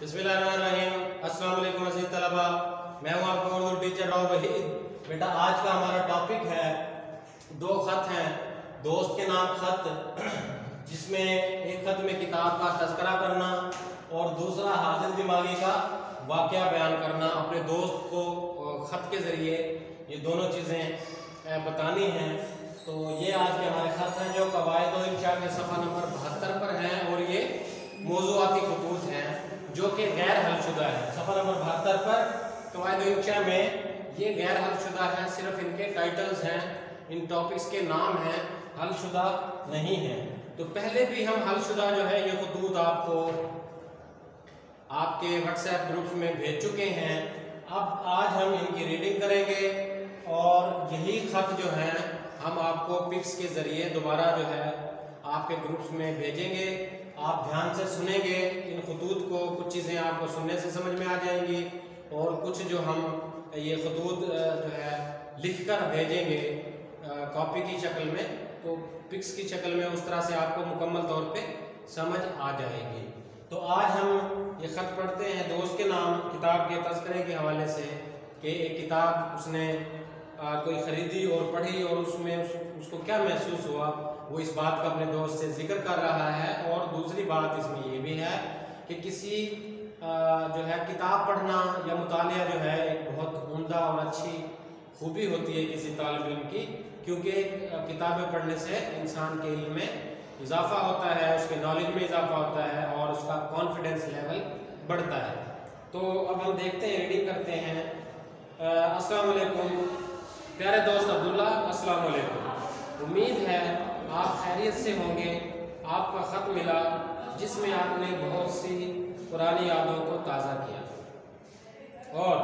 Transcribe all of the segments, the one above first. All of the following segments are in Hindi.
बिस्मिल्लाहिर्रहमानिर्रहीम। अस्सलाम वालेकुम अज़ीज़ तलबा, मैं हूँ आपका उर्दू टीचर राव वहीद। बेटा आज का हमारा टॉपिक है दो ख़त हैं, दोस्त के नाम ख़त, जिसमें एक ख़त में किताब का तज़किरा करना और दूसरा हाजिर दिमागी का वाक़या बयान करना। अपने दोस्त को ख़त के ज़रिए ये दोनों चीज़ें बतानी हैं। तो ये आज के हमारे ख़त हैं जो कवायद और इंशा के सफ़ा नंबर 72 पर हैं और ये मौज़ूआती खतूत हैं जो कि गैर हलशुदा है। सफ़ा नंबर 72 पर कवायद और इंशा में ये गैर हलशुदा है, सिर्फ इनके टाइटल्स हैं, इन टॉपिक्स के नाम हैं, हलशुदा नहीं है। तो पहले भी हम हलशुदा जो है ये खतूत आपको आपके व्हाट्सएप ग्रुप्स में भेज चुके हैं। अब आज हम इनकी रीडिंग करेंगे और यही ख़त जो है हम आपको पिक्स के ज़रिए दोबारा जो है आपके ग्रुप्स में भेजेंगे। आप ध्यान से सुनेंगे इन खतूत को, कुछ चीज़ें आपको सुनने से समझ में आ जाएंगी और कुछ जो हम ये खतूत जो है लिख कर भेजेंगे कॉपी की शक्ल में, तो पिक्स की शक्ल में, उस तरह से आपको मुकम्मल तौर पे समझ आ जाएगी। तो आज हम ये ख़त पढ़ते हैं दोस्त के नाम, किताब के तज़किरे के हवाले से कि एक किताब उसने कोई ख़रीदी और पढ़ी और उसमें उसको क्या महसूस हुआ, वो इस बात का अपने दोस्त से जिक्र कर रहा है। और दूसरी बात इसमें ये भी है कि किसी जो है किताब पढ़ना या मुतालिया जो है एक बहुत उम्दा और अच्छी खूबी होती है किसी तालिब इल्म की, क्योंकि किताबें पढ़ने से इंसान के इल्म में इजाफा होता है, उसके नॉलेज में इजाफा होता है और उसका कॉन्फिडेंस लेवल बढ़ता है। तो अब हम देखते हैं, रीडिंग करते हैं। अस्सलाम वालेकुम प्यारे दोस्त अब्दुल्ला, अस्सलाम वालेकुम। उम्मीद है आप खैरियत से होंगे। आपका ख़त मिला जिसमें आपने बहुत सी पुरानी यादों को ताज़ा किया और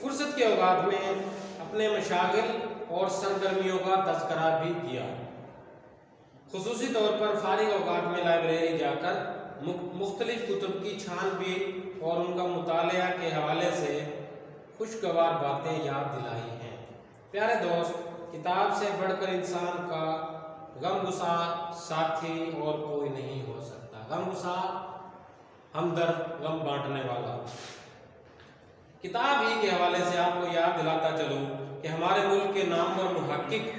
फुर्सत के औकात में अपने मशागिल और सरगर्मियों का तज़किरा भी किया। खुसूसी तौर पर फारिग औकात में लाइब्रेरी जाकर मुख्तलिफ कुतुब की छानबीन और उनका मुतालिया के हवाले से खुशगवार बातें याद दिलाई हैं। प्यारे दोस्त, किताब से बढ़कर इंसान का गमगुसार साथी और कोई नहीं हो सकता। गमगुसार, हमदर्द, गम बांटने वाला। किताब ही के हवाले से आपको याद दिलाता चलूँ कि हमारे मुल्क के नामवर मुहक्किक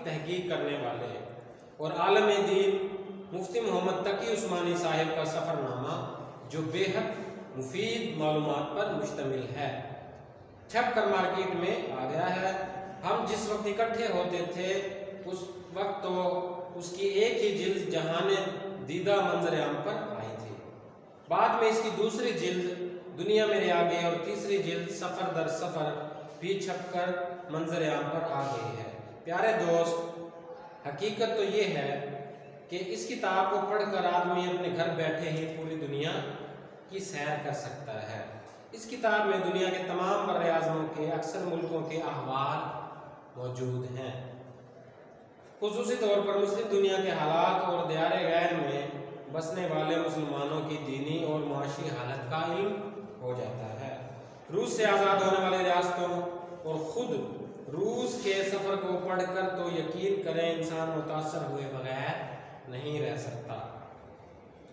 तहकीक करने वाले और आलम दीन मुफ्ती मोहम्मद तकी उस्मानी साहिब का सफ़रनामा, जो बेहद मुफीद मालूमात पर मुश्तमिल है, छप कर मार्केट में आ गया है। हम जिस वक्त इकट्ठे होते थे उस वक्त तो उसकी एक ही जिल्द जहाने दीदा मंजर आम पर आई थी। बाद में इसकी दूसरी जिल्द दुनिया मेरे आगे और तीसरी जिल्द सफ़र दर सफ़र भी छपकर मंजर आम पर आ गई है। प्यारे दोस्त, हकीकत तो ये है कि इस किताब को पढ़कर आदमी अपने घर बैठे ही पूरी दुनिया की सैर कर सकता है। इस किताब में दुनिया के तमाम बर्र-ए-आज़मों के अक्सर मुल्कों के अहवाल मौजूद हैं। खुसूसी तौर पर मुस्लिम दुनिया के हालात और दियारे गैर में बसने वाले मुसलमानों की दीनी और मुआशी हालत का इल्म हो जाता है। रूस से आज़ाद होने वाली रियासतों और ख़ुद रूस के सफ़र को पढ़कर तो यकीन करें इंसान मुतासर हुए बगैर नहीं रह सकता।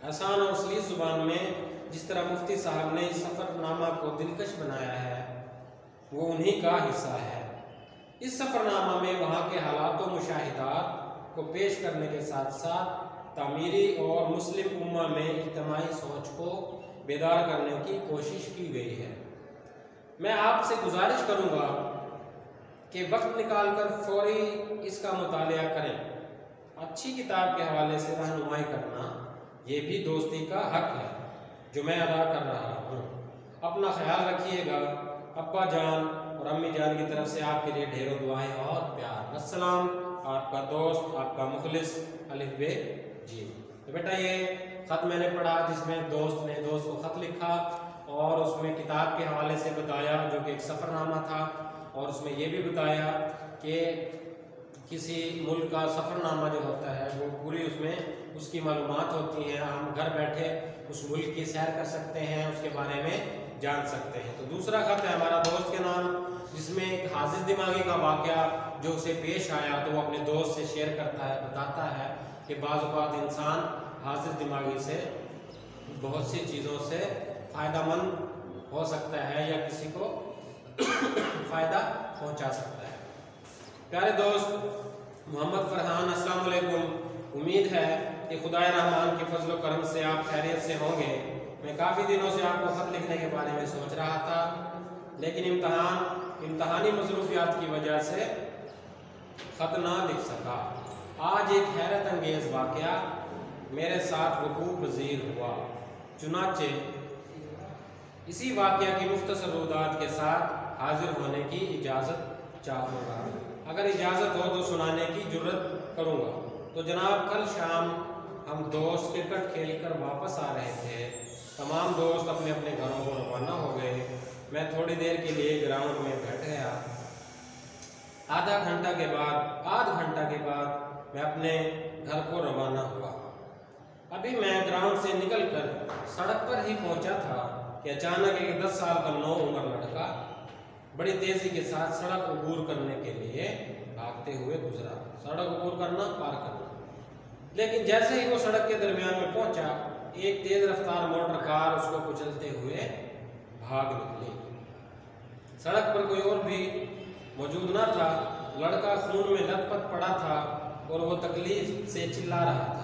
आसान और सलीस ज़ुबान में जिस तरह मुफ्ती साहब ने इस सफ़रनामा को दिलकश बनाया है, वो उन्हीं का हिस्सा है। इस सफ़रनामा में वहाँ के हालात व मुशाहिदात को पेश करने के साथ साथ तामीरी और मुस्लिम उम्मा में इज्तिमाई सोच को बेदार करने की कोशिश की गई है। मैं आपसे गुजारिश करूँगा कि वक्त निकाल कर फौरी इसका मुतालिया करें। अच्छी किताब के हवाले से रहनुमाई करना ये भी दोस्ती का हक है जो मैं अदा कर रहा हूँ। अपना ख्याल रखिएगा। अब्बा जान और अम्मी जान की तरफ से आपके लिए ढेरों दुआएं और प्यार। अस्सलाम, आपका दोस्त, आपका मुखलिस अलिफ बे जी। तो बेटा ये ख़त मैंने पढ़ा जिसमें दोस्त ने दोस्त को ख़त लिखा और उसमें किताब के हवाले से बताया जो कि एक सफ़रनामा था, और उसमें ये भी बताया कि किसी मुल्क का सफ़रनामा जो होता है वो पूरी उसमें उसकी मालूमात होती हैं। हम घर बैठे उस मुल्क की सैर कर सकते हैं, उसके बारे में जान सकते हैं। तो दूसरा ख़त है हमारा दोस्त के नाम, जिसमें एक हाजिर दिमागी का वाक़या जो उसे पेश आया तो वो अपने दोस्त से शेयर करता है, बताता है कि बाज़ औक़ात इंसान हाजिर दिमागी से बहुत सी चीज़ों से फ़ायदामंद हो सकता है या किसी को फ़ायदा पहुंचा सकता है। प्यारे दोस्त मोहम्मद फरहान, अस्सलाम वालेकुम। उम्मीद है कि खुदाए रहमान के फजल करम से आप खैरियत से होंगे। मैं काफ़ी दिनों से आपको ख़त लिखने के बारे में सोच रहा था, लेकिन इम्तहानी मसरूफियात की वजह से ख़त ना लिख सका। आज एक हैरत अंगेज़ वाक़या मेरे साथ वकूअ पज़ीर हुआ। चुनाचे इसी वाक़या की मुख्तसर रुदात के साथ हाजिर होने की इजाज़त चाहूँगा। अगर इजाज़त हो तो सुनाने की जुर्रत करूँगा। तो जनाब, कल शाम हम दोस्त क्रिकेट खेलकर वापस आ रहे थे। तमाम दोस्त अपने अपने घरों को रवाना हो गए। मैं थोड़ी देर के लिए ग्राउंड में बैठ गया। आध घंटा के बाद मैं अपने घर को रवाना हुआ। अभी मैं ग्राउंड से निकलकर सड़क पर ही पहुंचा था कि अचानक एक 10 साल का नौ उम्र लड़का बड़ी तेज़ी के साथ सड़क अबूर करने के लिए भागते हुए गुजरा। सड़क अबूर करना, पार करना। लेकिन जैसे ही वो सड़क के दरमियान में पहुंचा, एक तेज़ रफ्तार मोटर कार उसको कुचलते हुए भाग निकली। सड़क पर कोई और भी मौजूद ना था। लड़का खून में लथपथ पड़ा था और वो तकलीफ से चिल्ला रहा था।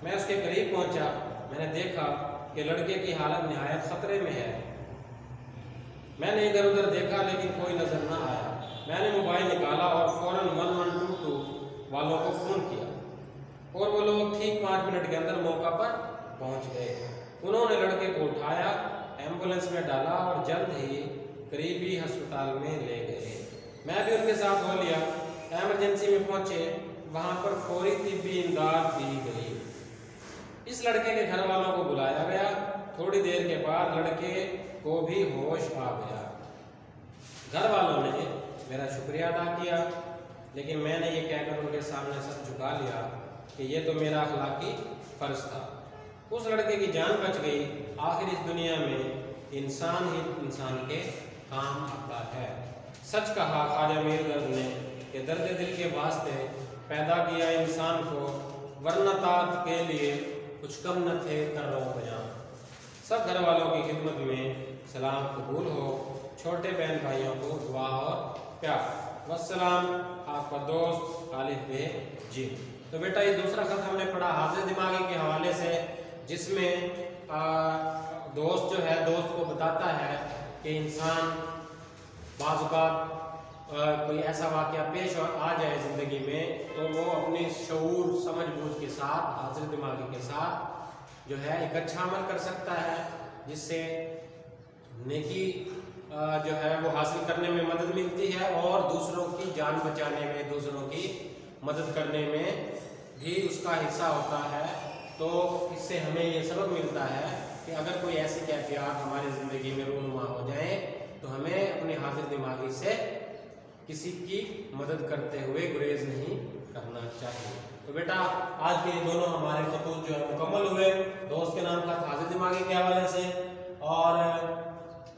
मैं उसके करीब पहुंचा। मैंने देखा कि लड़के की हालत निहायत ख़तरे में है। मैंने इधर उधर देखा लेकिन कोई नज़र ना आया। मैंने मोबाइल निकाला और फ़ौरन 1122 वालों को फ़ोन किया और वो लोग ठीक 5 मिनट के अंदर मौका पर पहुंच गए। उन्होंने लड़के को उठाया, एम्बुलेंस में डाला और जल्द ही करीबी अस्पताल में ले गए। मैं भी उनके साथ हो लिया। एमरजेंसी में पहुंचे, वहां पर फौरी तिब्बी इमदाद दी गई। इस लड़के के घर वालों को बुलाया गया। थोड़ी देर के बाद लड़के को भी होश आ गया। घर वालों ने मेरा शुक्रिया अदा किया, लेकिन मैंने ये कहकर उनके सामने सर झुका लिया कि ये तो मेरा अखलाकी फ़र्ज था। उस लड़के की जान बच गई। आखिर इस दुनिया में इंसान ही इंसान के काम आता है। सच कहा ख्वाजा मीर दर्द ने कि दर्द दिल के वास्ते पैदा किया इंसान को, वरना तात के लिए कुछ कम न थे कर रहा बयां। सब घर वालों की खिदमत में सलाम कबूल हो। छोटे बहन भाइयों को दुआ और प्यार। वस्सलाम, आपका दोस्त आलिफ बे जी। तो बेटा, ये दूसरा खत हमने पढ़ा हाजिर दिमागी के हवाले से, जिसमें दोस्त जो है दोस्त को बताता है कि इंसान बाज़ औक़ात कोई ऐसा वाक़या पेश आ जाए ज़िंदगी में तो वो अपनी शऊर समझ बूझ के साथ, हाजिर दिमागी के साथ जो है एक अच्छा अमल कर सकता है, जिससे नेकी जो है वो हासिल करने में मदद मिलती है और दूसरों की जान बचाने में, दूसरों की मदद करने में भी उसका हिस्सा होता है। तो इससे हमें ये सबक मिलता है कि अगर कोई ऐसी कैफियत हमारी ज़िंदगी में रूनुमा हो जाए तो हमें अपने हाजिर दिमागी से किसी की मदद करते हुए गुरेज नहीं करना चाहिए। तो बेटा, आज के दोनों हमारे खतूत जो है मुकम्मल हुए। दोस्त के नाम का हाजिर दिमागी के हवाले से और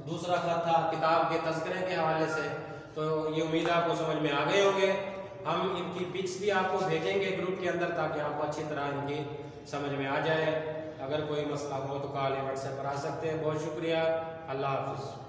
दूसरा खत था किताब के तज़किरे के हवाले से। तो ये उम्मीद आपको समझ में आ गए होंगे। हम इनकी पिक्स भी आपको भेजेंगे ग्रुप के अंदर, ताकि आपको अच्छी तरह इनकी समझ में आ जाए। अगर कोई मसला हो तो कॉल या व्हाट्सएप पर आ सकते हैं। बहुत शुक्रिया। अल्लाह हाफ़िज़।